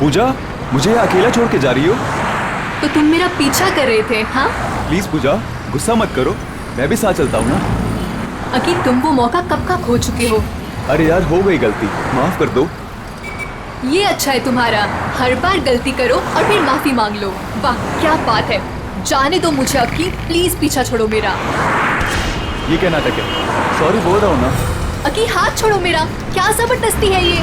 पूजा, मुझे अकेला छोड़ के जा रही हो? तो तुम मेरा पीछा कर रहे थे, हाँ? प्लीज पूजा, गुस्सा मत करो, मैं भी साथ चलता हूँ ना। अकी, तुम वो मौका कब का खो चुके हो। अरे यार, हो गई गलती, माफ कर दो। ये अच्छा है तुम्हारा, हर बार गलती करो और फिर माफी मांग लो। वाह क्या बात है। जाने दो मुझे अकी, प्लीज पीछा छोड़ो मेरा। ये क्या नाटक है? सॉरी बोल रहा हूँ ना। अकी हाथ छोड़ो मेरा, क्या जबरदस्ती है ये।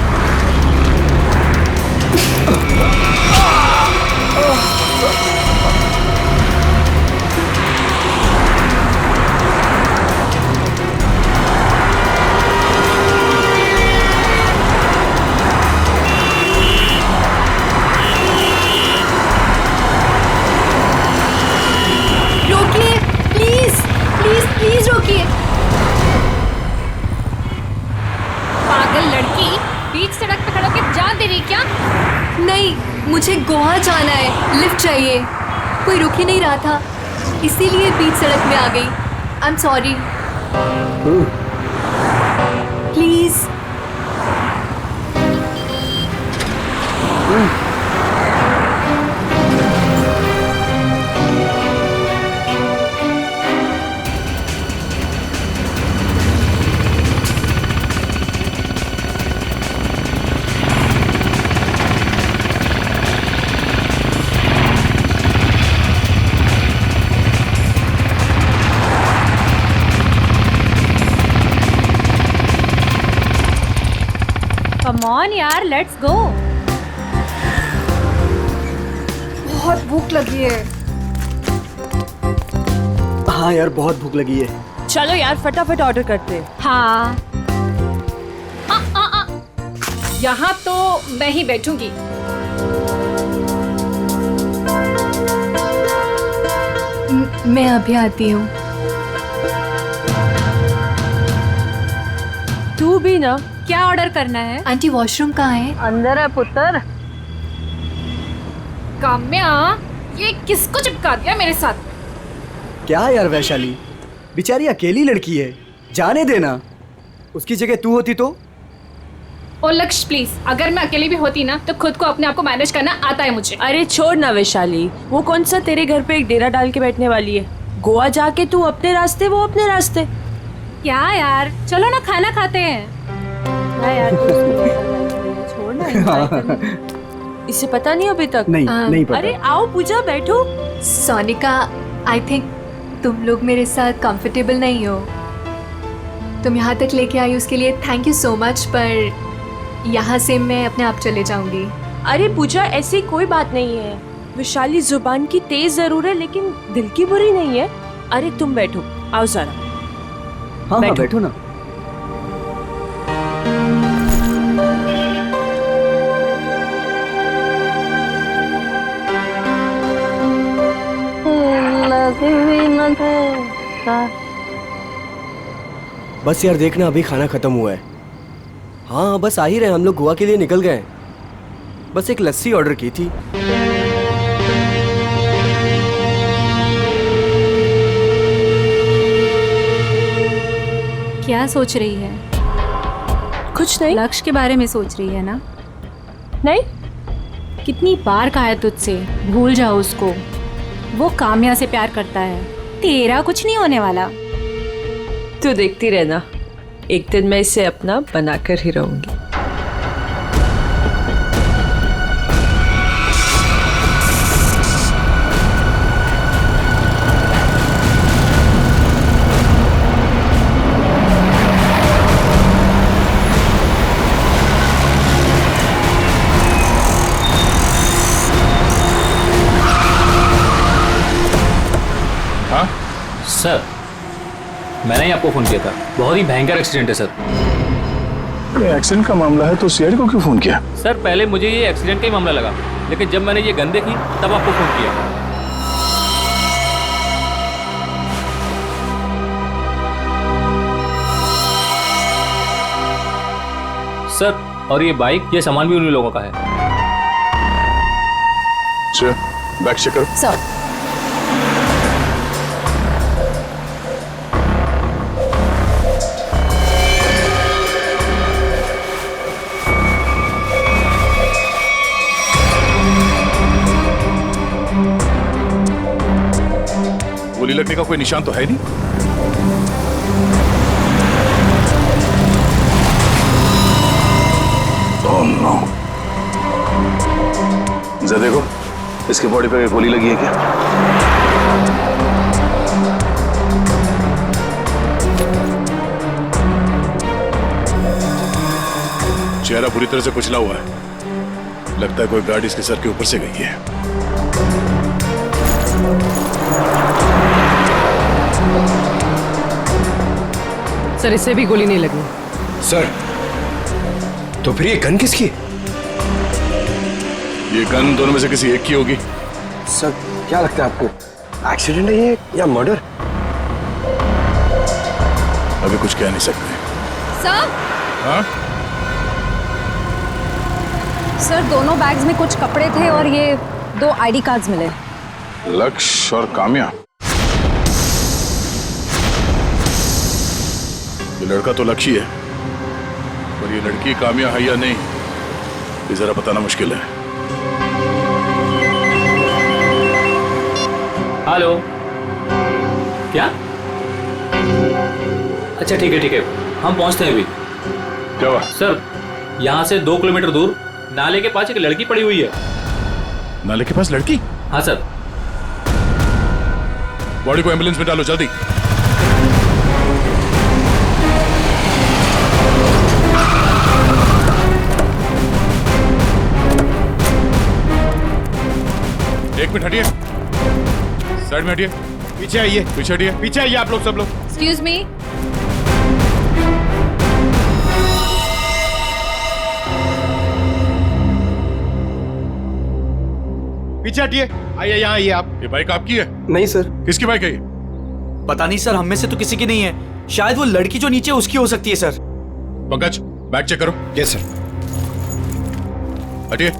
रोकिए प्लीज, प्लीज प्लीज रोकिए। पागल लड़की, बीच सड़क पे खड़ो के जान दे रही क्या? नहीं, मुझे गोवा जाना है, लिफ्ट चाहिए। कोई रुक ही नहीं रहा था, इसीलिए बीच सड़क में आ गई। आई am sorry. Please. Come on यार, लेट्स गो। बहुत भूख लगी है। हाँ यार, बहुत भूख लगी है। चलो यार फटाफट ऑर्डर करते हैं। हाँ। यहाँ तो मैं ही बैठूंगी। मैं अभी आती हूँ। तू भी ना। क्या ऑर्डर करना है? आंटी वॉशरूम कहाँ है? अंदर है पुत्र। काम्या, ये किसको चिपका दिया मेरे साथ? क्या यार वैशाली, बेचारी अकेली लड़की है, जाने देना। उसकी जगह तू होती तो? ओ लक्ष्य प्लीज, अगर मैं अकेली भी होती ना तो खुद को अपने आप को मैनेज करना आता है मुझे। अरे छोड़ ना वैशाली, वो कौन सा तेरे घर पे एक डेरा डाल के बैठने वाली है। गोवा जाके तू अपने रास्ते, वो अपने रास्ते। क्या यार, चलो ना खाना खाते हैं। यार छोड़ ना, इसे पता नहीं अभी तक। नहीं पता। अरे आओ पूजा, बैठो। सोनिका, आई थिंक तुम लोग मेरे साथ कंफर्टेबल नहीं हो। तुम यहाँ तक लेके आई उसके लिए थैंक यू सो मच, पर यहाँ से मैं अपने आप चले जाऊंगी। अरे पूजा, ऐसी कोई बात नहीं है। वैशाली जुबान की तेज जरूर है, लेकिन दिल की बुरी नहीं है। अरे तुम बैठो, आओ सारा। हाँ बैठो ना। बस यार देखना, अभी खाना खत्म हुआ है। हाँ बस आ ही रहे, हम लोग गोवा के लिए निकल गए। बस एक लस्सी ऑर्डर की थी। क्या सोच रही है? कुछ नहीं। लक्ष्य के बारे में सोच रही है ना? नहीं। कितनी बार कहा है तुझसे, भूल जाओ उसको। वो काम्या से प्यार करता है, तेरा कुछ नहीं होने वाला। तू देखती रहना, एक दिन मैं इसे अपना बनाकर ही रहूंगी। सर, मैंने ही आपको फ़ोन किया था। बहुत ही भयंकर एक्सीडेंट है सर। ये एक्सीडेंट का मामला है तो सीआईडी को क्यों फोन किया? सर पहले मुझे ये एक्सीडेंट का ही मामला लगा, लेकिन जब मैंने ये गन देखी तब आपको फ़ोन किया। सर, और ये बाइक, ये सामान भी उन्हीं लोगों का है। सर, बैग चेक करो। सर, लगने का कोई निशान तो है नहीं। Oh no. जरा देखो, इसकी बॉडी पे गोली लगी है क्या? चेहरा बुरी तरह से कुचला हुआ है। लगता है कोई गाड़ी इसके सर के ऊपर से गई है। सर इससे भी गोली नहीं लगी। सर तो फिर ये गन किसकी है? ये गन दोनों में से किसी एक की होगी। सर क्या लगता है आपको, एक्सीडेंट है ये या मर्डर? अभी कुछ कह नहीं सकते। सर हाँ? सर दोनों बैग्स में कुछ कपड़े थे और ये 2 आईडी कार्ड्स मिले। लक्ष्य और काम्या। ये लड़का तो लक्ष्य है, पर ये लड़की काम्या है या नहीं, ये जरा बताना मुश्किल है। हेलो, क्या? अच्छा ठीक है, हम पहुंचते हैं अभी। क्या हुआ? सर यहाँ से 2 किलोमीटर दूर नाले के पास एक लड़की पड़ी हुई है। नाले के पास लड़की? हाँ सर। बॉडी को एम्बुलेंस में डालो जल्दी। एक मिनट हटिए, साइड में हटिए। पीछे आइए, पीछे हटिए, पीछे आइए आप लोग, सब लोग। Excuse me. पीछे हटिए, आइए यहाँ आइए आप। ये बाइक आपकी है? नहीं सर। किसकी बाइक है ये? पता नहीं सर, हम में से तो किसी की नहीं है। शायद वो लड़की जो नीचे उसकी हो सकती है सर। पंकज, बैग चेक करो। Yes sir. हटिए।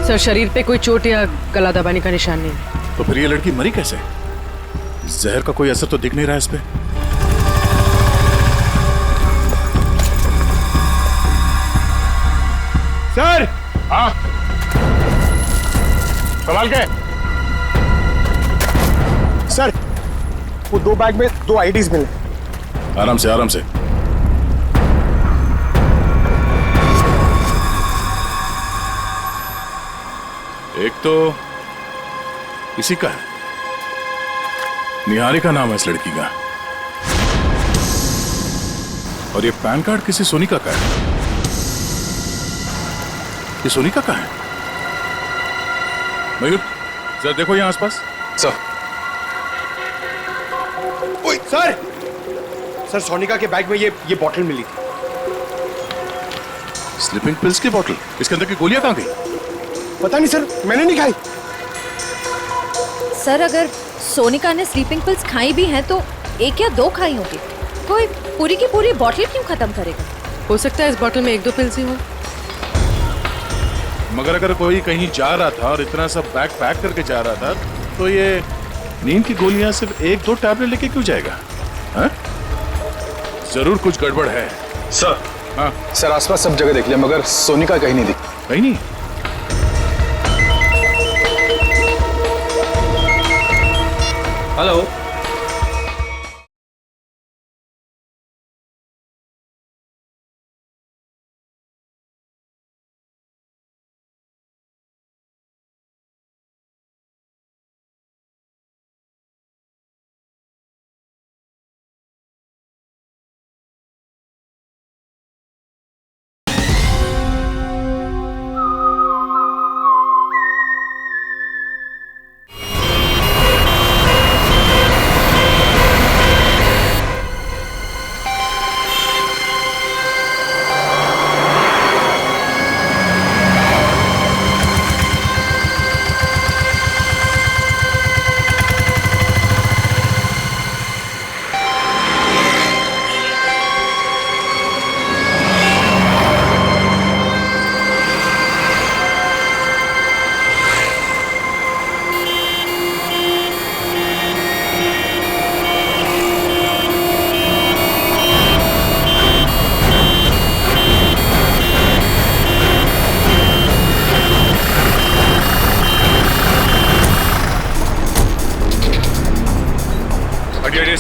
सर शरीर पे कोई चोट या गला दबाने का निशान नहीं। तो फिर ये लड़की मरी कैसे? जहर का कोई असर तो दिख नहीं रहा है इस पे। सर हाँ, संभाल के। सर, वो 2 बैग में 2 आईडीज मिले। आराम से, आराम से। एक तो इसी का है, निहारिका नाम है इस लड़की का, और ये पैन कार्ड किसी सोनिका का है। ये सोनिका का है? मयूर, जरा देखो यहाँ आसपास। सर। ओए सर, सर सोनिका के बैग में ये बॉटल मिली थी। स्लीपिंग पिल्स की बोतल? इसके अंदर की गोलियां कहाँ गई? पता नहीं सर, मैंने नहीं खाई। सर अगर सोनिका ने स्लीपिंग पिल्स खाई भी हैं तो 1 या 2 खाई होगी। कोई पूरी की पूरी बॉटल क्यों खत्म करेगा? हो सकता है इस बोतल में 1-2 पिल्स ही हो। मगर अगर कोई कहीं जा रहा था और इतना सब बैग पैक करके जा रहा था, तो ये नींद की गोलियां सिर्फ 1-2 टैबलेट लेके क्यों जाएगा? हाँ? जरूर कुछ गड़बड़ है। सर। हाँ सर, आसपास सब जगह देख लिया मगर सोनिका कहीं नहीं दिखी। कहीं नहीं? हेलो,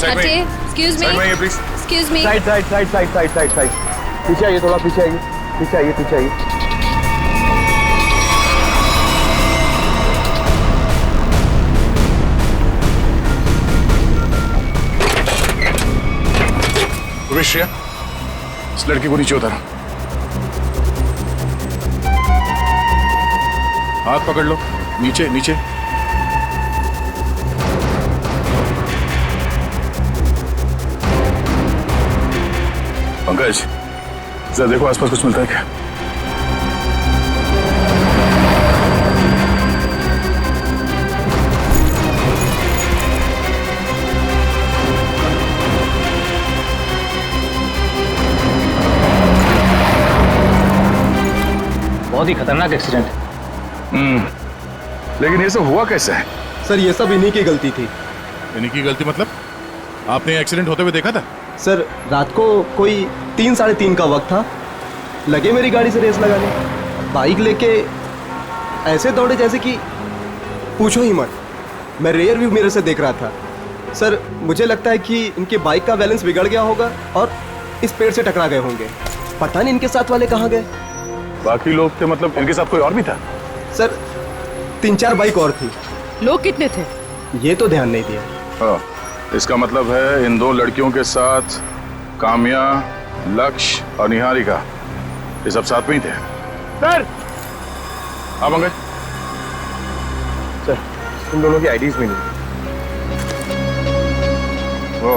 साइड में एक्सक्यूज मी, साइड में please. Excuse me. Side side side side side side side पीछे आइए, थोड़ा पीछे आइए, पीछे आइए, पीछे आइए। श्रेया, इस लड़की को नीचे उतारो। हाथ पकड़ लो, नीचे नीचे। पंकज, जरा देखो आसपास कुछ मिलता है क्या? बहुत ही खतरनाक एक्सीडेंट है। लेकिन ये सब हुआ कैसे है? सर ये सब इन्हीं की गलती थी। इन्हीं की गलती मतलब? आपने एक्सीडेंट होते हुए देखा था? सर रात को कोई 3 साढ़े 3 का वक्त था, लगे मेरी गाड़ी से रेस लगाने, बाइक लेके ऐसे दौड़े जैसे कि पूछो ही मत। मैं रेयर व्यू मिरर से देख रहा था। सर मुझे लगता है कि इनके बाइक का बैलेंस बिगड़ गया होगा और इस पेड़ से टकरा गए होंगे। पता नहीं इनके साथ वाले कहाँ गए। बाकी लोग थे मतलब इनके साथ कोई और भी था? सर 3-4 बाइक और थी। लोग कितने थे? ये तो ध्यान नहीं दिया। हाँ, इसका मतलब है इन 2 लड़कियों के साथ काम्या, लक्ष्य और निहारिका, ये सब साथ में ही थे। सर हाँ पंकज। सर इन दोनों की आईडीज भी नहीं। वो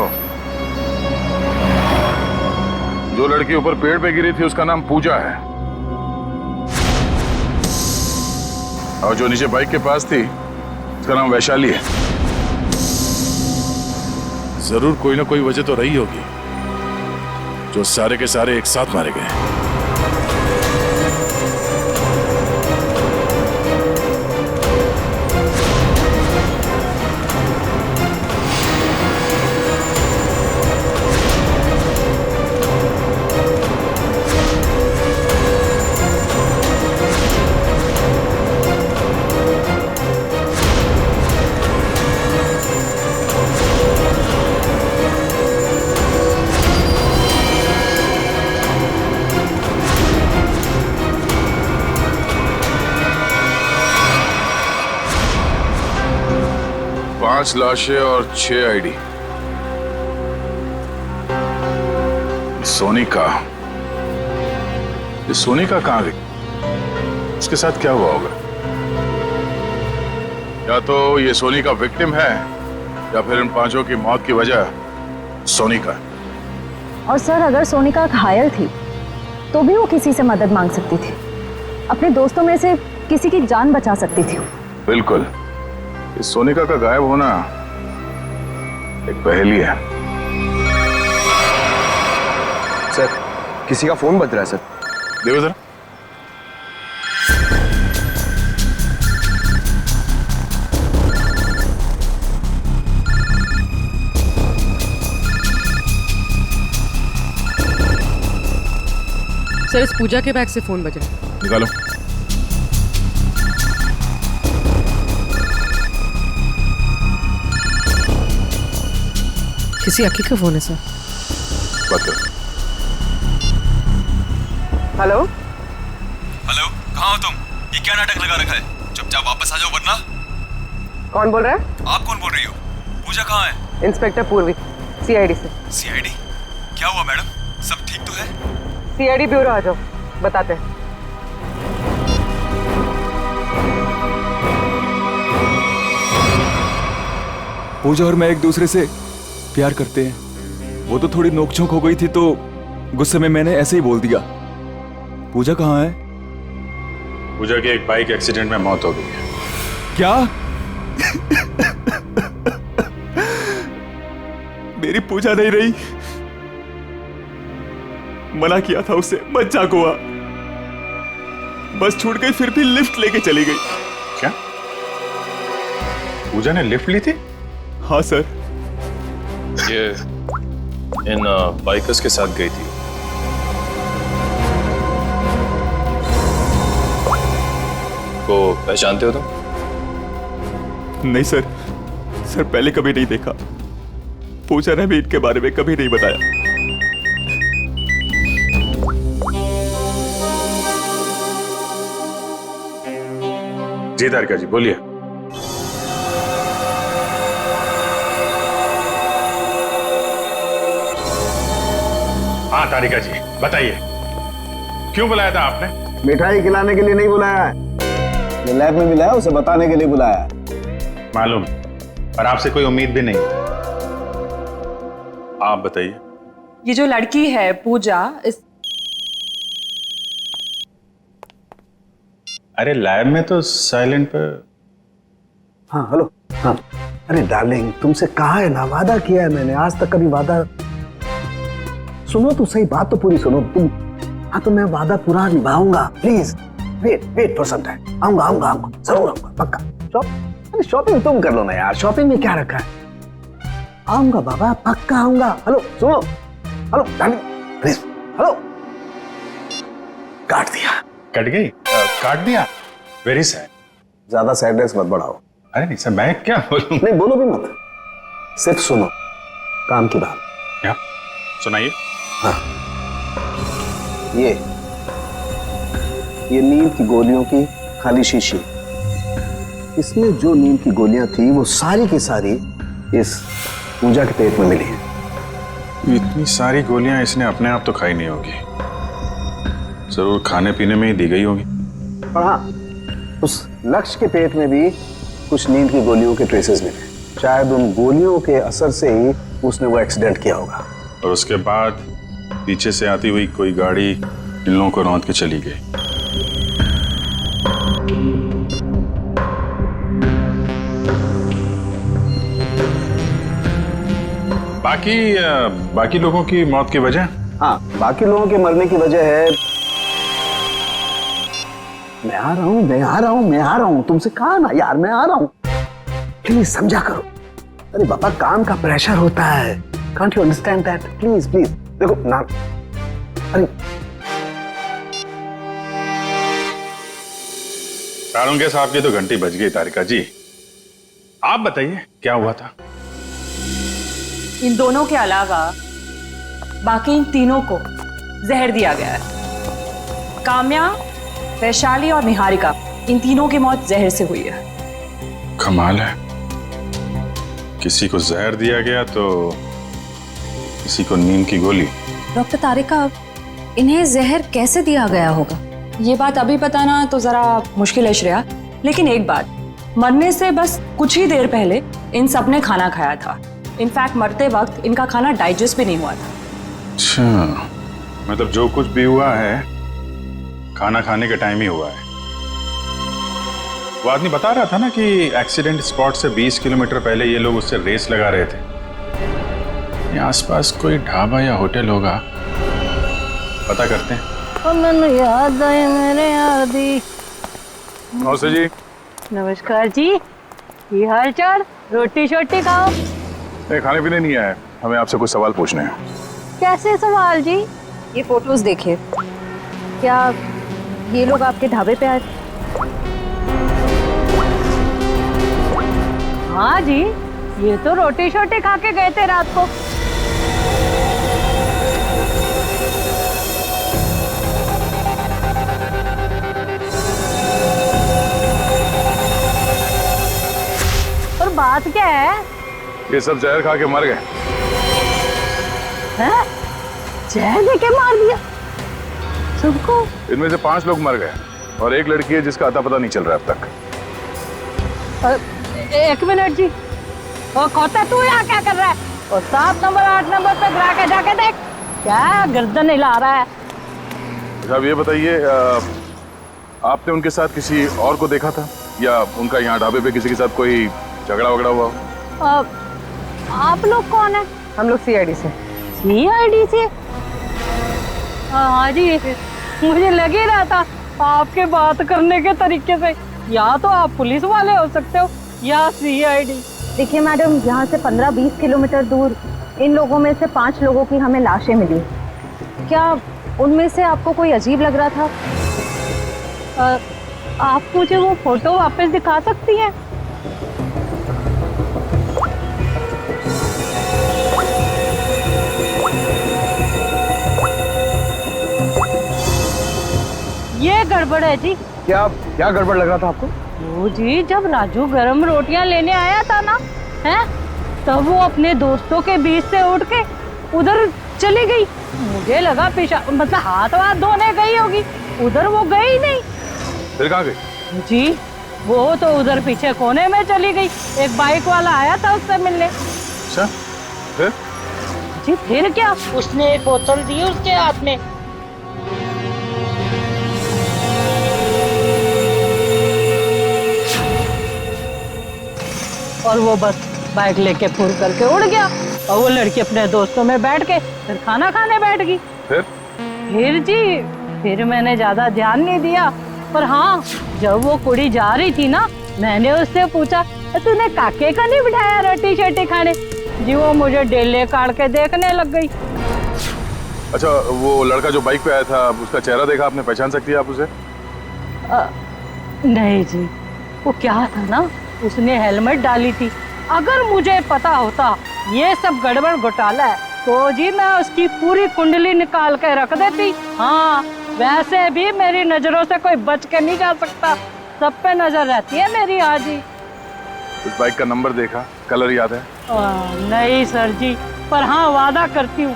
जो लड़की ऊपर पेड़ पे गिरी थी उसका नाम पूजा है, और जो नीचे बाइक के पास थी उसका नाम वैशाली है। जरूर कोई ना कोई वजह तो रही होगी जो सारे के सारे एक साथ मारे गए। पांच लाशें और 6 आईडी। सोनिका, ये सोनिका कहां गई? उसके साथ क्या हुआ होगा? या तो ये सोनिका विक्टिम है या फिर इन 5 की मौत की वजह सोनिका। और सर अगर सोनिका घायल थी तो भी वो किसी से मदद मांग सकती थी, अपने दोस्तों में से किसी की जान बचा सकती थी। बिल्कुल, इस सोनिका का गायब होना एक पहेली है। सर किसी का फोन बज रहा है सर। देखो जरा। सर इस पूजा के बैग से फोन बजा। निकालो। किसी अक्की का फोन है सर। बात करो। हेलो हेलो, कहाँ हो तुम? ये क्या नाटक लगा रखा है? चुपचाप वापस आ जाओ वरना। कौन बोल रहा है? आप कौन बोल रही हो? पूजा कहाँ है? इंस्पेक्टर पूर्वी, सीआईडी से। सीआईडी? क्या हुआ मैडम? सब ठीक तो है? सीआईडी ब्यूरो आ जाओ, बताते हैं। पूजा और मैं एक दूसरे से प्यार करते हैं। वो तो थोड़ी नोकझोंक हो गई थी तो गुस्से में मैंने ऐसे ही बोल दिया। पूजा कहाँ है? पूजा की एक बाइक एक्सीडेंट में मौत हो गई है। क्या? मेरी पूजा नहीं रही। मना किया था उसे, बच्चा को हुआ, बस छूट गई, फिर भी लिफ्ट लेके चली गई। क्या पूजा ने लिफ्ट ली थी? हाँ सर। ये इन बाइकर्स के साथ गई थी। को पहचानते हो तुम? नहीं सर, सर पहले कभी नहीं देखा। पूजा ने भी इनके बारे में कभी नहीं बताया। जी तारिका जी बोलिए। हाँ तारिका जी बताइए, क्यों बुलाया था आपने? मिठाई खिलाने के लिए नहीं बुलाया है, जो लैब में मिला है उसे बताने के लिए बुलाया है। मालूम, पर आपसे कोई उम्मीद भी नहीं। आप बताइए। ये जो लड़की है पूजा, इस अरे लैब में तो साइलेंट पर। हाँ हेलो। हाँ अरे डार्लिंग, तुमसे कहा है ना, वादा किया है मैंने, आज तक कभी वादा। सुनो तो सही, बात तो पूरी सुनो तुम। हाँ तो मैं वादा पूरा निभाऊंगा, please wait for some time. आऊंगा आऊंगा आऊंगा, जरूर आऊंगा, पक्का। शॉपिंग तुम कर लो ना यार, शॉपिंग में क्या रखा है। आऊंगा बाबा, पक्का आऊंगा। हेलो सुनो, हेलो डार्लिंग प्लीज, हेलो। काट दिया। कट गई? काट दिया? Very sad. ज्यादा सैडनेस मत बढ़ाओ। अरे नहीं सर, मैं क्या बोलूं? नहीं बोलो भी मत, सिर्फ सुनो काम की बात। क्या सुनाइए? हाँ ये नींद की गोलियों की खाली शीशी, इसमें जो नींद की गोलियां थी वो सारी की सारी इस पूजा के पेट में मिली है। इतनी सारी गोलियां इसने अपने आप तो खाई नहीं होगी, जरूर खाने पीने में ही दी गई होगी। और हाँ, उस लक्ष्य के पेट में भी कुछ नींद की गोलियों के ट्रेसेस मिले। शायद उन गोलियों के असर से ही उसने वो एक्सीडेंट किया होगा। और उसके बाद पीछे से आती हुई कोई गाड़ी इन लोगों को रौंद के चली गई। बाकी लोगों की मौत की वजह? हाँ, बाकी लोगों के मरने की वजह है। मैं आ रहा हूँ, तुमसे कहा ना यार, मैं आ रहा हूँ, प्लीज समझा करो। अरे बाबा, काम का प्रेशर होता है, can't you understand that? Please देखो ना। अरे सारुंगे साहब की तो घंटी बज गई। तारिका जी आप बताइए क्या हुआ था? इन दोनों के अलावा बाकी इन तीनों को जहर दिया गया है। काम्या, वैशाली और निहारिका, इन तीनों की मौत जहर से हुई है। कमाल है, किसी को जहर दिया गया तो किसी को नींद की गोली। डॉक्टर तारिका, इन्हें जहर कैसे दिया गया होगा? ये बात अभी बताना तो जरा मुश्किल है श्रेया, लेकिन एक बात, मरने से बस कुछ ही देर पहले इन सब ने खाना खाया था। इनफैक्ट मरते वक्त इनका खाना डाइजेस्ट भी नहीं हुआ था। अच्छा, मतलब जो कुछ भी हुआ है खाना खाने के टाइम ही हुआ है। वो आदमी बता रहा था ना कि एक्सीडेंट स्पॉट से 20 किलोमीटर पहले ये लोग उससे रेस लगा रहे थे। ये आसपास कोई ढाबा या होटल होगा, पता करते हैं। याद आए मेरे आदि। नमस्ते जी। नमस्कार जी, ये हाल चाल? रोटी शोटी खाओ। नहीं, खाने पीने नहीं आए, हमें आपसे कुछ सवाल पूछने हैं। कैसे सवाल जी? ये फोटोज देखिए, क्या ये लोग आपके ढाबे पे आए? हाँ जी, ये तो रोटी शोटी खा के गए थे रात को। और बात क्या है? ये सब जहर खा के मर गए। हैं? जहर देके मार दिया सबको? इनमें से 5 लोग मर गए और एक लड़की है जिसका अता पता नहीं चल रहा अब तक। एक मिनट जी, और खोता तू यहाँ क्या कर रहा है? और 7 नंबर 8 नंबर पे जाके जाके देख, क्या गर्दन हिला रहा है। साहब ये बताइए, आपने उनके साथ किसी और को देखा था या उनका यहाँ ढाबे पे किसी के साथ कोई झगड़ा वगड़ा हुआ? आप लोग कौन है? हम लोग सीआईडी से। सीआईडी से? हाँ जी, मुझे लग ही रहा था आपके बात करने के तरीके से, या तो आप पुलिस वाले हो सकते हो या सीआईडी। देखिए मैडम, यहाँ से 15-20 किलोमीटर दूर इन लोगों में से 5 लोगों की हमें लाशें मिली। क्या उनमें से आपको कोई अजीब लग रहा था? आप मुझे वो फोटो वापस दिखा सकती हैं? गड़बड़ है जी। क्या क्या गड़बड़ लग रहा था आपको? वो जी, जब राजू गरम रोटियां लेने आया था ना, हैं, तब वो अपने दोस्तों के बीच से उठ के उधर चली गई। मुझे लगा मतलब हाथ वाथ धोने गई होगी, उधर वो गई नहीं। फिर कहाँ गई? जी वो तो उधर पीछे कोने में चली गई। एक बाइक वाला आया था उससे मिलने। अच्छा, फिर? जी फिर क्या, उसने एक बोतल दी उसके हाथ में। और वो बस बाइक लेके फुर करके उड़ गया। और वो लड़की अपने दोस्तों में बैठ के फिर खाना खाने बैठ गई। फिर जी, फिर मैंने ज्यादा ध्यान नहीं दिया, पर हाँ, जब वो कुड़ी जा रही थी ना, मैंने उससे पूछा, तूने काके का नहीं बिठाया रोटी शोटी खाने? जी वो मुझे डेले काट के देखने लग गई। अच्छा, वो लड़का जो बाइक पे आया था, उसका चेहरा देखा आपने? पहचान सकती है आप उसे? नहीं जी, वो क्या था ना, उसने हेलमेट डाली थी। अगर मुझे पता होता ये सब गड़बड़ घोटाला है, तो जी मैं उसकी पूरी कुंडली निकाल के रख देती। हाँ, वैसे भी मेरी नजरों से कोई बच के नहीं जा सकता, सब पे नजर रहती है मेरी। हाँ जी। उस बाइक का नंबर देखा, कलर याद है? नहीं सर जी, पर हाँ वादा करती हूँ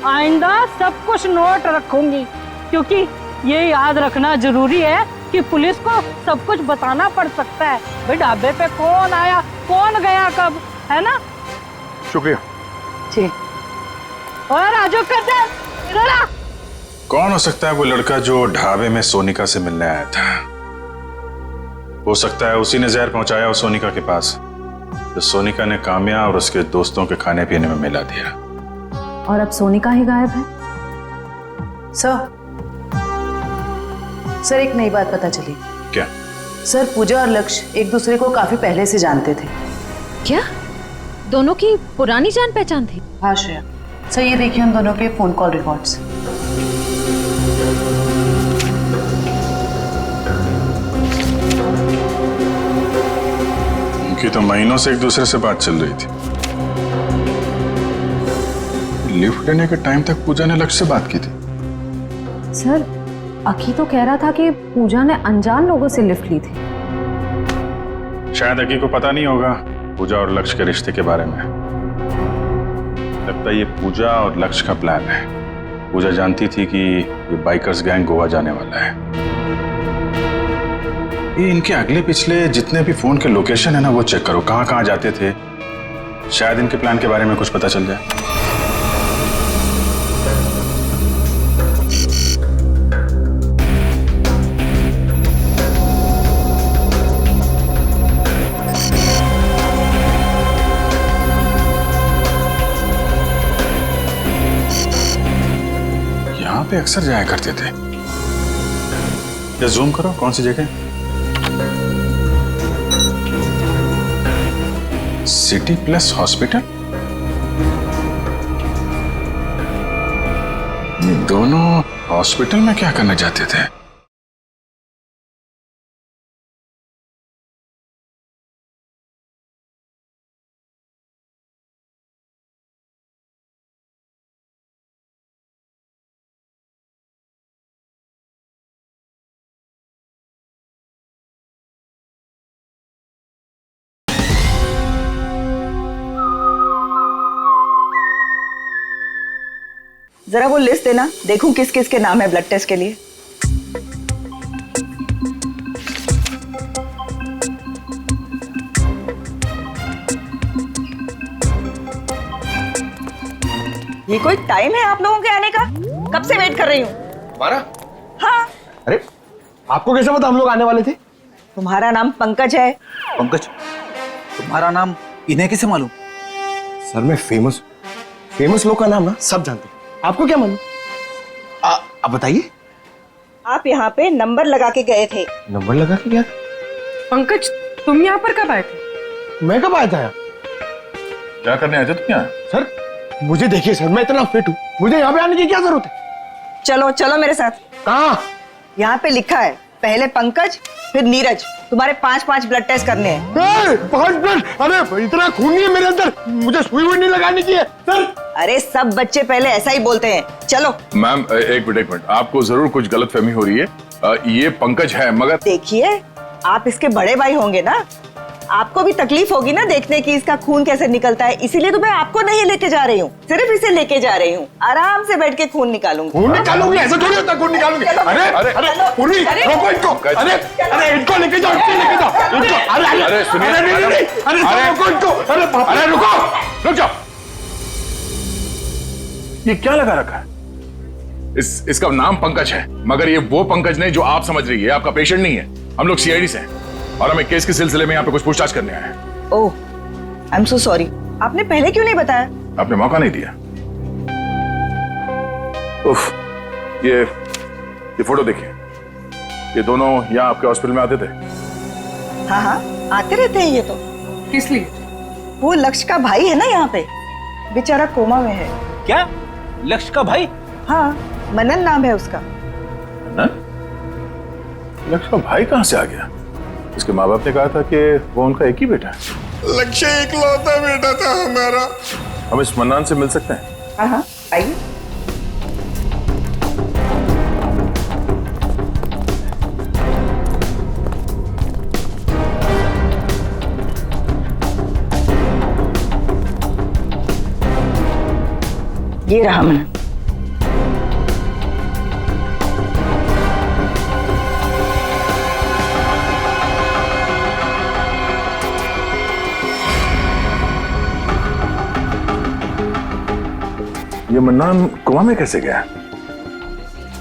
आइंदा सब कुछ नोट रखूंगी, क्योंकि ये याद रखना जरूरी है कि पुलिस को सब कुछ बताना पड़ सकता है। भाई ढाबे पे कौन आया, कौन गया, कब, है ना? शुक्रिया जी। और राजू करते इधर आ। कौन हो सकता है वो लड़का जो ढाबे में सोनिका से मिलने आया था? हो सकता है उसी ने जहर पहुंचाया उस सोनिका के पास, जो सोनिका ने काम्या और उसके दोस्तों के खाने पीने में मिला दिया। और अब सोनिका ही गायब है। सर एक नई बात पता चली। क्या? सर पूजा और लक्ष्य एक दूसरे को काफी पहले से जानते थे। क्या? दोनों की पुरानी जान पहचान थी? हाँ श्रेया। सर ये देखिए उन दोनों के फोन कॉल रिकॉर्ड्स। उनकी तो महीनों से एक दूसरे से बात चल रही थी। लिफ्ट लेने के टाइम तक पूजा ने लक्ष्य से बात की थी। सर अखी तो कह रहा था कि पूजा ने अनजान लोगों से लिफ्ट ली थी। शायद अखी को पता नहीं होगा पूजा और लक्ष्य के रिश्ते के बारे में। लगता है ये पूजा और लक्ष्य का प्लान है। पूजा जानती थी कि ये बाइकर्स गैंग गोवा जाने वाला है। ये इनके अगले पिछले जितने भी फोन के लोकेशन है ना, वो चेक करो, कहाँ कहाँ जाते थे। शायद इनके प्लान के बारे में कुछ पता चल जाए। यहाँ पे अक्सर जाया करते थे। ये जूम करो, कौन सी जगह? City plus hospital. ये दोनों हॉस्पिटल में क्या करने जाते थे? जरा वो लिस्ट देना, देखूं किस किस के नाम है ब्लड टेस्ट के लिए। ये कोई टाइम है आप लोगों के आने का? कब से वेट कर रही हूँ। हमारा? हाँ। अरे आपको कैसे पता हम लोग आने वाले थे? तुम्हारा नाम पंकज है। पंकज? तुम्हारा नाम इन्हें कैसे मालूम? सर मैं फेमस लोग का नाम ना सब जानते हैं। आपको क्या मालूम? आप बताइए। आप यहाँ पे नंबर लगा के गए थे। नंबर लगा के गया था? पंकज तुम यहाँ पर कब आए थे? मैं कब आया था यहाँ? क्या करने आए थे तुम यहाँ? सर मुझे देखिए सर, मैं इतना फिट हूँ, मुझे यहाँ पे आने की क्या जरूरत है? चलो चलो मेरे साथ। कहाँ? यहाँ पे लिखा है पहले पंकज फिर नीरज। तुम्हारे 5-5 ब्लड टेस्ट करने हैं। 5 ब्लड? अरे इतना खून नहीं है मेरे अंदर, मुझे सुई वुई नहीं लगाने की है सर। अरे सब बच्चे पहले ऐसा ही बोलते हैं। चलो। मैम एक मिनट, आपको जरूर कुछ गलतफहमी हो रही है। ये पंकज है, मगर देखिए आप इसके बड़े भाई होंगे ना, आपको भी तकलीफ होगी ना देखने की इसका खून कैसे निकलता है, इसीलिए तो मैं आपको नहीं लेके जा रही हूँ, सिर्फ इसे लेके जा रही हूँ। आराम से बैठ के खून निकालूंगी। खून निकालूंगी? ऐसा थोड़ी होता खून निकालूंगी। अरे अरे पूरी रोको इनको। अरे अरे इनको लेके जाओ, इनको लेके जाओ इनको। अरे अरे सुनिए, अरे रोको इनको। अरे रुको, रुक जाओ। ये क्या लगा रखा है? इसका नाम पंकज है, मगर ये वो पंकज नहीं जो आप समझ रही है। आपका पेशेंट नहीं है। हम लोग सीआईडी से हैं और हमें केस के सिलसिले में यहाँ पे कुछ पूछताछ करने आए हैं। ओह, आई एम सो सॉरी। आपने पहले क्यों नहीं बताया? आपने मौका नहीं दिया। उफ, ये फोटो देखिए। ये दोनों यहाँ आपके हॉस्पिटल में आते थे। हाँ हाँ, आते रहते हैं ये तो। किस लिए? वो लक्ष्य का भाई है ना यहाँ पे, बेचारा कोमा में है। क्या? लक्ष्य का भाई? हाँ, मनन नाम है उसका। लक्ष्य का भाई कहाँ से आ गया? इसके माँ बाप ने कहा था कि वो उनका एक ही बेटा है। लक्ष्य इकलौता बेटा था हमारा। हम इस मन्नान से मिल सकते हैं? हाँ हाँ, आइए। ये रहा मनन। ये मन्नान कोमा में कैसे गया?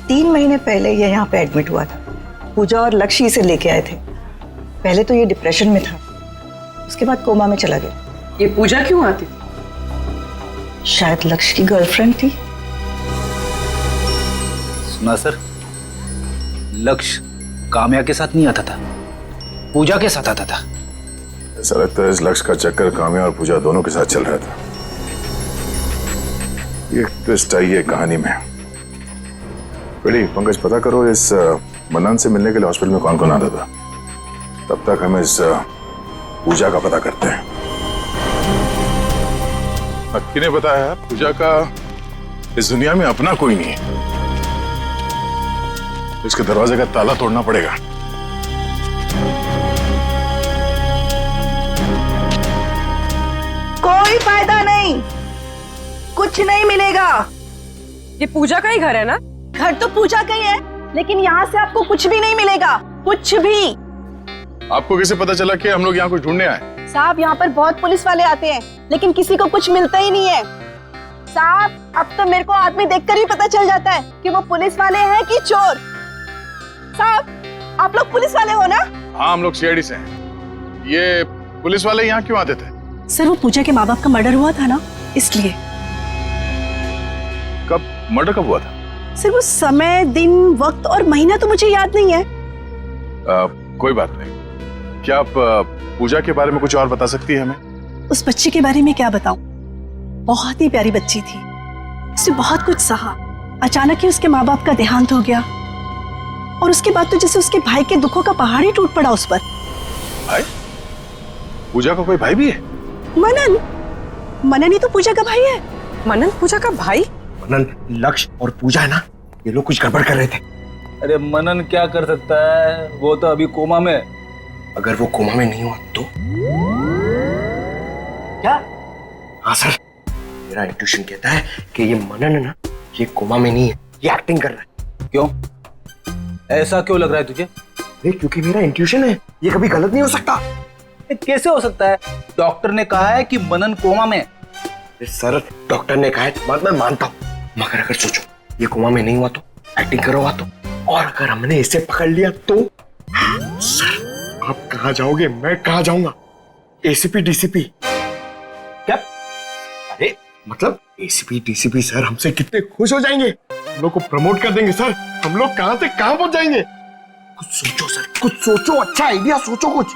3 महीने पहले ये यहाँ पे एडमिट हुआ था। पूजा और लक्ष्य इसे लेके आए थे। पहले तो ये डिप्रेशन में था, उसके बाद कोमा में चला गया। ये पूजा क्यों आती? शायद लक्ष्य की गर्लफ्रेंड थी। सुना सर, लक्ष्य काम्या के साथ नहीं आता था, पूजा के साथ आता था। ऐसा लगता है इस लक्ष्य का चक्कर काम्या और पूजा दोनों के साथ चल रहा था। ये ट्विस्ट आई है कहानी में। बेटी पंकज, पता करो इस मन्नान से मिलने के लिए हॉस्पिटल में कौन कौन आता था। तब तक हम इस पूजा का पता करते हैं। अक्की ने बताया पूजा का इस दुनिया में अपना कोई नहीं है। इसके दरवाजे का ताला तोड़ना पड़ेगा। कोई फायदा नहीं, कुछ नहीं मिलेगा। ये पूजा का ही घर है ना? घर तो पूजा का ही है, लेकिन यहाँ से आपको कुछ भी नहीं मिलेगा, कुछ भी। आपको कैसे पता चला कि हम लोग यहाँ कुछ ढूंढने आए? साहब यहाँ पर बहुत पुलिस वाले आते हैं, लेकिन किसी को कुछ मिलता ही नहीं है। साहब अब तो मेरे को आदमी देखकर ही पता चल जाता है कि वो पुलिस वाले हैं कि चोर। साहब आप लोग पुलिस वाले हो ना? हाँ, हम लोग सीआईडी से हैं। ये पुलिस वाले यहाँ क्यों आते थे? सर वो पूजा के माँ बाप का मर्डर हुआ था ना, इसलिए। कब मर्डर कब हुआ था? सर वो समय, दिन, वक्त और महीना तो मुझे याद नहीं है। कोई बात नहीं। क्या आप पूजा के बारे में कुछ और बता सकती है हमें? उस बच्ची के बारे में क्या बताऊं? बहुत ही प्यारी बच्ची थी, उसने बहुत कुछ सहा। अचानक ही उसके माँ बाप का देहांत हो गया और उसके बाद तो जैसे उसके भाई के दुखों का पहाड़ ही टूट पड़ा उस पर। भाई? पूजा का कोई भाई भी है? मनन। मनन ही तो पूजा का भाई है। मनन पूजा का भाई? मनन, लक्ष्य और पूजा है ना, ये लोग कुछ गड़बड़ कर रहे थे। अरे मनन क्या कर सकता है, वो तो अभी कोमा में। अगर वो कोमा में नहीं हुआ तो? क्या? हाँ सर, मेरा इंट्यूशन कहता है कि ये मनन है ना, ये कोमा में नहीं है, ये एक्टिंग कर रहा है। क्यों? ऐसा क्यों लग रहा है तुझे? नहीं, क्योंकि मेरा इंट्यूशन है, ये कभी गलत नहीं हो सकता। कैसे हो सकता है? डॉक्टर ने कहा है कि मनन कोमा में। सर डॉक्टर ने कहा है तो बात मैं मानता हूँ, मगर अगर सोचो ये कोमा में नहीं हुआ तो, एक्टिंग करो हुआ तो, और अगर हमने इसे पकड़ लिया तो? सर आप कहाँ जाओगे, मैं कहाँ जाऊंगा? ACP DCP? क्या? अरे मतलब एसीपी डीसीपी सर हमसे कितने खुश हो जाएंगे, हम लोग को प्रमोट कर देंगे सर। हम लोग कहाँ से कहाँ पहुंच जाएंगे। कुछ सोचो सर, कुछ सोचो, अच्छा आइडिया सोचो कुछ।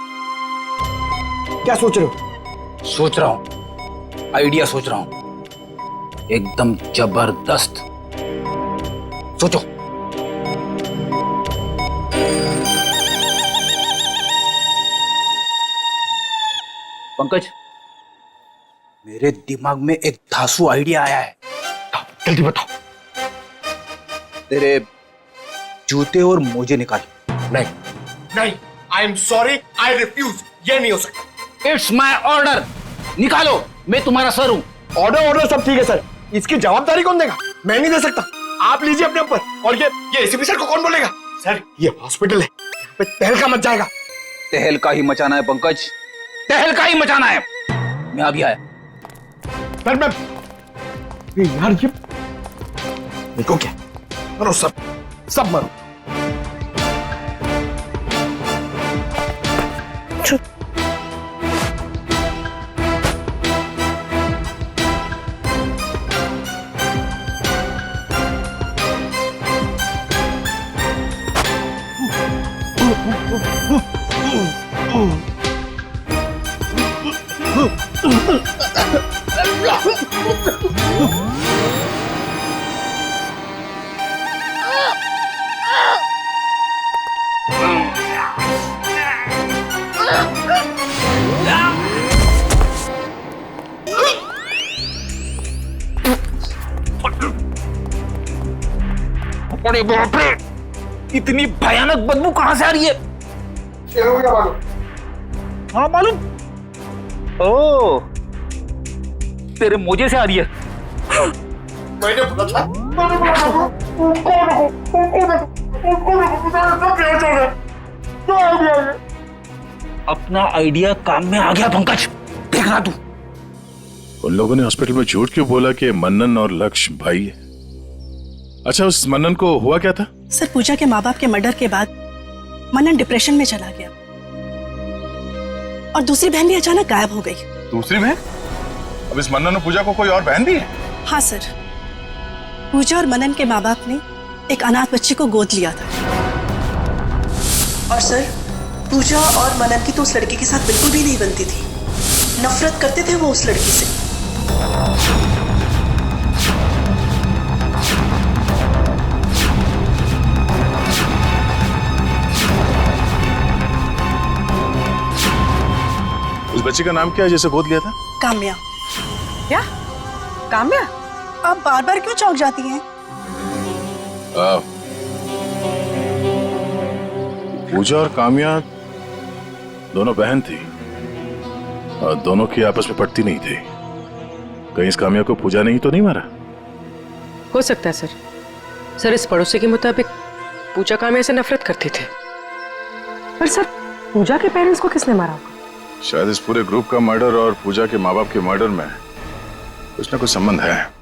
क्या सोच रहे हो? सोच रहा हूं, आइडिया सोच रहा हूं, एकदम जबरदस्त। सोचो। पंकज, मेरे दिमाग में एक धांसू आइडिया आया है। जल्दी बताओ। तेरे जूते और मोजे निकाल। नहीं नहीं, I am sorry, I refuse, ये नहीं हो सकता। इट्स माई ऑर्डर, निकालो, मैं तुम्हारा सर हूं। ऑर्डर सब ठीक है सर, इसकी जवाबदारी कौन देगा? मैं नहीं दे सकता, आप लीजिए अपने ऊपर। और ये एसीपी सर को कौन बोलेगा? सर ये हॉस्पिटल है, यहाँ पे तहलका मच जाएगा। तहलका ही मचाना है पंकज, तहलका ही मचाना है। मैं अभी आया। सर मैं यार ये देखो क्या, मरो सब मरो। अरे बाप रे, इतनी भयानक बदबू कहां से आ रही है? हाँ मालूम। ओ, तेरे मोजे से आ रही है। मैंने बोला था, अपना आइडिया काम में आ गया पंकज, देखना तू। उन लोगों ने हॉस्पिटल में झूठ क्यों बोला कि मन्नन और लक्ष्य भाई है? अच्छा, उस मन्नन को हुआ क्या था? सर पूजा के माँ बाप के मर्डर के बाद मनन डिप्रेशन में चला गया और दूसरी बहन भी अचानक गायब हो गई। दूसरी बहन? अब इस मन्नन और पूजा को कोई और बहन भी है? हाँ सर, पूजा और मनन के माँ बाप ने एक अनाथ बच्ची को गोद लिया था। और सर पूजा और मनन की तो उस लड़की के साथ बिल्कुल भी नहीं बनती थी, नफरत करते थे वो उस लड़की से। उस बच्ची का नाम क्या है जिसे गोद लिया था? काम्या। क्या? काम्या? आप बार बार क्यों चौंक जाती हैं? पूजा और काम्या दोनों बहन थी और दोनों की आपस में पटती नहीं थी। कहीं इस काम्या को पूजा ने ही तो नहीं मारा? हो सकता है सर। सर इस पड़ोसी के मुताबिक पूजा काम्या से नफरत करते थे। पर सर पूजा के पेरेंट्स को किसने मारा होगा? शायद इस पूरे ग्रुप का मर्डर और पूजा के माँ बाप के मर्डर में कुछ ना कुछ संबंध है।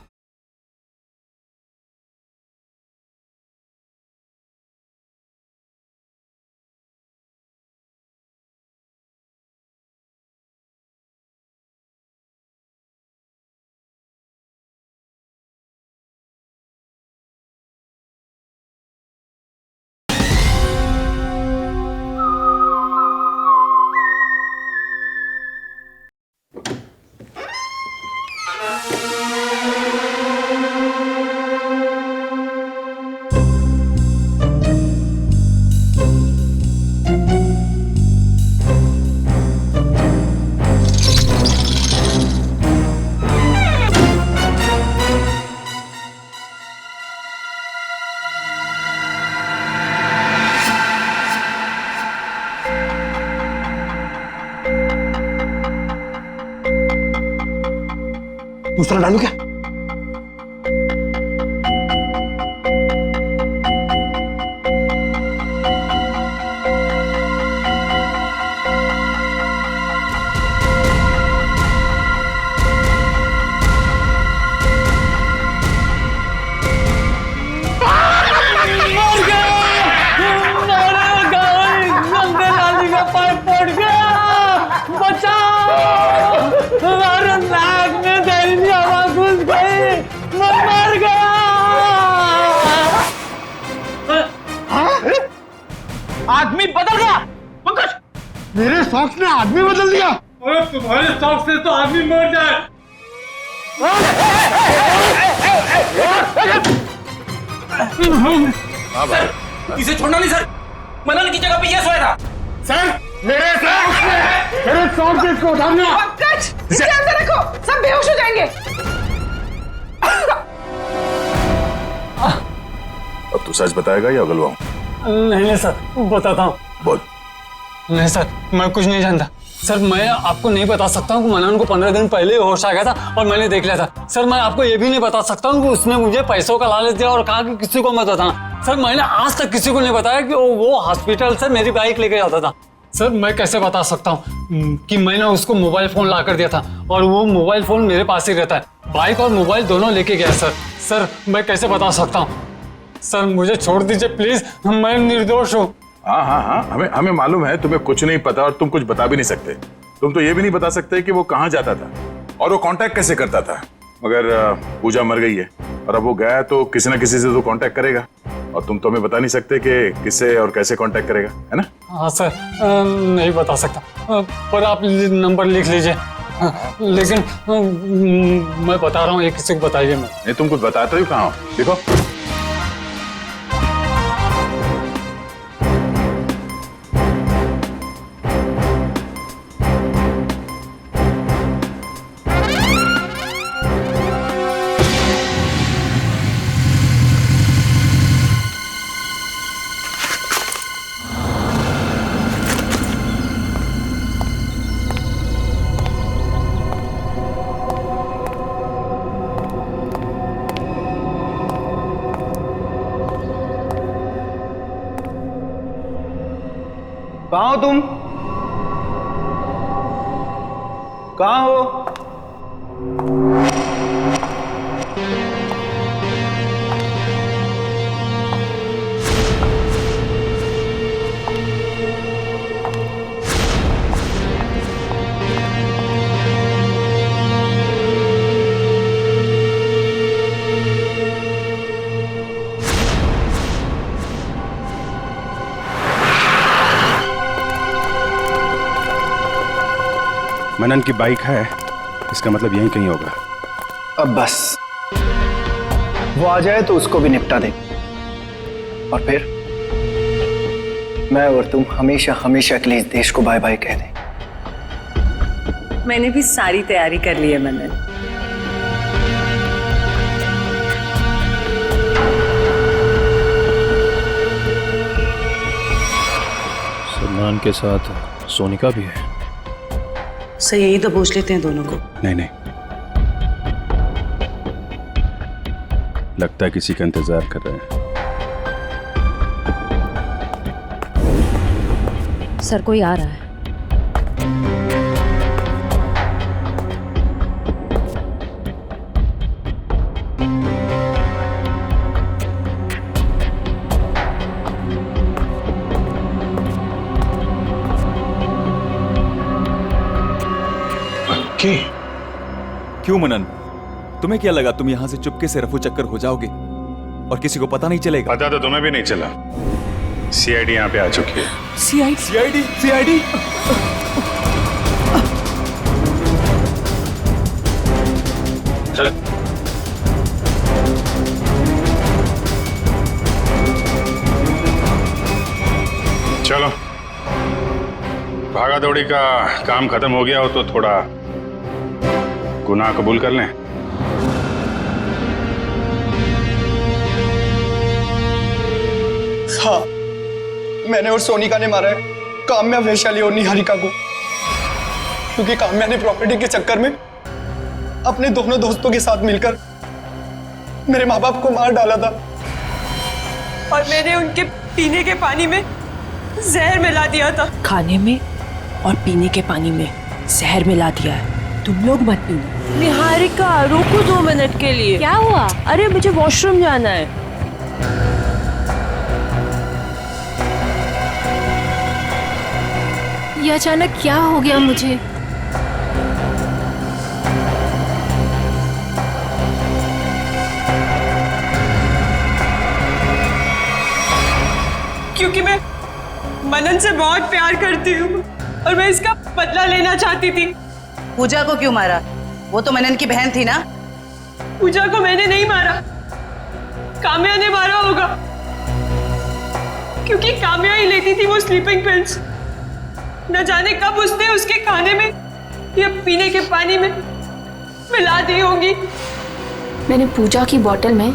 दूसरा डालू क्या? आदमी बदल गया पंकज। मेरे सॉक्स ने आदमी बदल दिया? अरे तुम्हारे सॉक्स से तो आदमी मर जाए। हाँ भाई, इसे छोड़ना नहीं सर। मनन की जगह पे ये सोया था। सर मेरे सॉक्स इसको उठाना। नीरज, इसे अंदर रखो, सब बेहोश हो जाएंगे। अब तू सच बताएगा या गलवाऊं? नहीं सर, बताता हूँ। बोल। नहीं सर, मैं कुछ नहीं जानता सर। मैं आपको नहीं बता सकता हूँ कि मनन को 15 दिन पहले होश आ गया था और मैंने देख लिया था। सर मैं आपको ये भी नहीं बता सकता हूँ कि उसने मुझे पैसों का लालच दिया और कहा कि किसी को मत बताना। सर मैंने आज तक किसी को नहीं बताया कि वो हॉस्पिटल से मेरी बाइक लेके जाता था। सर मैं कैसे बता सकता हूँ कि मैंने उसको मोबाइल फोन ला कर दिया था और वो मोबाइल फोन मेरे पास ही रहता है। बाइक और मोबाइल दोनों लेके गया सर। सर मैं कैसे बता सकता हूँ? सर मुझे छोड़ दीजिए प्लीज, मैं निर्दोष हूँ। हाँ, हमें मालूम है तुम्हें कुछ नहीं पता और तुम कुछ बता भी नहीं सकते। तुम तो ये भी नहीं बता सकते कि वो कहाँ जाता था और वो कांटेक्ट कैसे करता था। मगर पूजा मर गई है और अब वो गया है तो किसी ना किसी से तो कांटेक्ट करेगा और तुम तो हमें बता नहीं सकते कि किससे और कैसे कांटेक्ट करेगा, है ना? हाँ सर, नहीं बता सकता, पर आप नंबर लिख लीजिए। लेकिन मैं बता रहा हूँ, ये किसी को बताइए मैं। नहीं, तुम कुछ बताते हो कहाँ हो? देखो कहाँ हो तुम? कहाँ हो? मनन की बाइक है, इसका मतलब यहीं कहीं होगा। अब बस वो आ जाए तो उसको भी निपटा दे और फिर मैं और तुम हमेशा हमेशा के लिए इस देश को बाय बाय कह दें। मैंने भी सारी तैयारी कर ली है मनन। सलमान के साथ सोनिका भी है। सर यही तो पूछ लेते हैं दोनों को। नहीं, लगता है किसी का इंतजार कर रहे हैं। सर कोई आ रहा है। क्यों मनन, तुम्हें क्या लगा तुम यहां से चुपके से रफू चक्कर हो जाओगे और किसी को पता नहीं चलेगा? पता तो तुम्हें भी नहीं चला। सीआईडी यहाँ पे आ चुकी है। सीआईडी चलो, भागा दौड़ी का काम खत्म हो गया हो तो थोड़ा गुनाह कबूल कर लें। हाँ, मैंने और सोनिका ने मारा है काम्या, वैशाली और निहारिका को, क्योंकि काम्या ने प्रॉपर्टी के चक्कर में अपने दोनों दोस्तों के साथ मिलकर मेरे माँ बाप को मार डाला था और मैंने उनके पीने के पानी में जहर मिला दिया था। खाने में और पीने के पानी में जहर मिला दिया है। तुम लोग मत पीना। निहारिका रुको 2 मिनट के लिए। क्या हुआ? अरे मुझे वॉशरूम जाना है। ये अचानक क्या हो गया मुझे? क्योंकि मैं मनन से बहुत प्यार करती हूँ और मैं इसका बदला लेना चाहती थी। पूजा को क्यों मारा? वो तो मनन की बहन थी ना। पूजा को मैंने नहीं मारा, काम्या ने मारा होगा, क्योंकि काम्या ही लेती थी वो स्लीपिंग पिल्स। न जाने कब उसने उसके खाने में ये पीने के पानी में मिला दी होगी। मैंने पूजा की बोतल में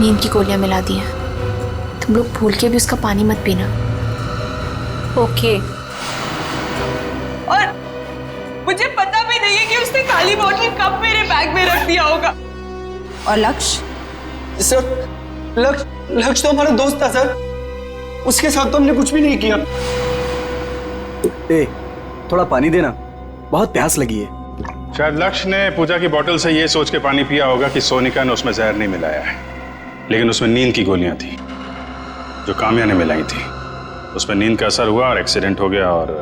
नींद की गोलियां मिला दी हैं। तुम लोग भूल के भी उसका पानी मत पीना। ओके। और मुझे पता भी नहीं है कि उसने काली बोतल कब मेरे बैग में रख दिया होगा। और लक्ष्य? सर लक्ष्य तो हमारा दोस्त था सर, उसके साथ तो हमने कुछ भी नहीं किया। ए, थोड़ा पानी देना, बहुत प्यास लगी है। शायद लक्ष्य ने पूजा की बोतल से ये सोच के पानी पिया होगा कि सोनिका ने उसमें जहर नहीं मिलाया है, लेकिन उसमें नींद की गोलियां थी जो काम्या ने मिलाई थी। उसमें नींद का असर हुआ और एक्सीडेंट हो गया। और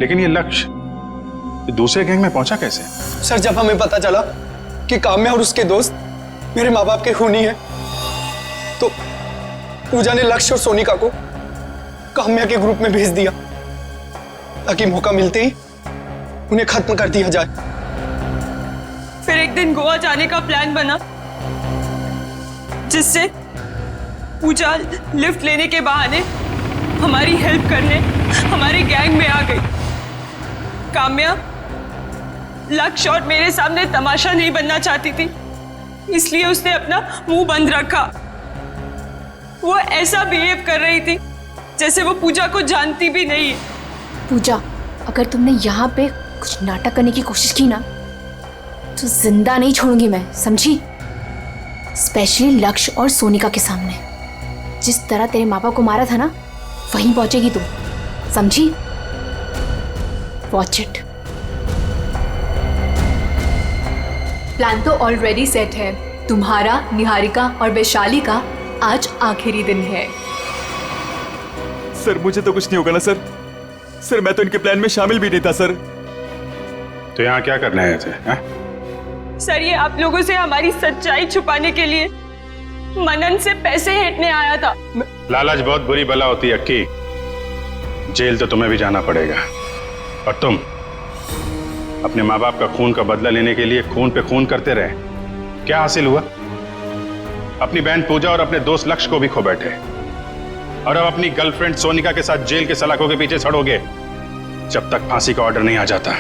लेकिन ये लक्ष्य दूसरे गैंग में पहुंचा कैसे? सर जब हमें पता चला कि काम्या और उसके दोस्त मेरे माँ बाप के खूनी हैं, तो पूजा ने लक्ष्य और सोनिका को काम्या के ग्रुप में भेज दिया ताकि मौका मिलते ही उन्हें खत्म कर दिया जाए। फिर एक दिन गोवा जाने का प्लान बना, जिससे पूजा लिफ्ट लेने के बहाने हमारी हेल्प करने हमारे गैंग में आ गई। काम्या लक्ष्य और मेरे सामने तमाशा नहीं बनना चाहती थी, इसलिए उसने अपना मुंह बंद रखा। वो ऐसा बिहेव कर रही थी जैसे वो पूजा को जानती भी नहीं है। पूजा, अगर तुमने यहाँ पे कुछ नाटक करने की कोशिश की ना तो जिंदा नहीं छोड़ूंगी मैं, समझी? स्पेशली लक्ष्य और सोनिका के सामने। जिस तरह तेरे माँ बाप को मारा था ना, वहीं पहुंचेगी तुम, समझी? Watch it. प्लान तो ऑलरेडी सेट है। तुम्हारा, निहारिका और वैशाली का आज आखिरी दिन है। सर मुझे तो कुछ नहीं होगा ना सर? सर मैं तो इनके प्लान में शामिल भी नहीं था सर। तो यहाँ क्या करने आए थे? सर ये आप लोगों से हमारी सच्चाई छुपाने के लिए मनन से पैसे हेटने आया था। लालच बहुत बुरी बला होती है अक्की। जेल तो तुम्हें भी जाना पड़ेगा। और तुम अपने माँ बाप का खून का बदला लेने के लिए खून पे खून करते रहे। क्या हासिल हुआ? अपनी बहन पूजा और अपने दोस्त लक्ष्य को भी खो बैठे, और अब अपनी गर्लफ्रेंड सोनिका के साथ जेल के सलाखों के पीछे सड़ोगे जब तक फांसी का ऑर्डर नहीं आ जाता।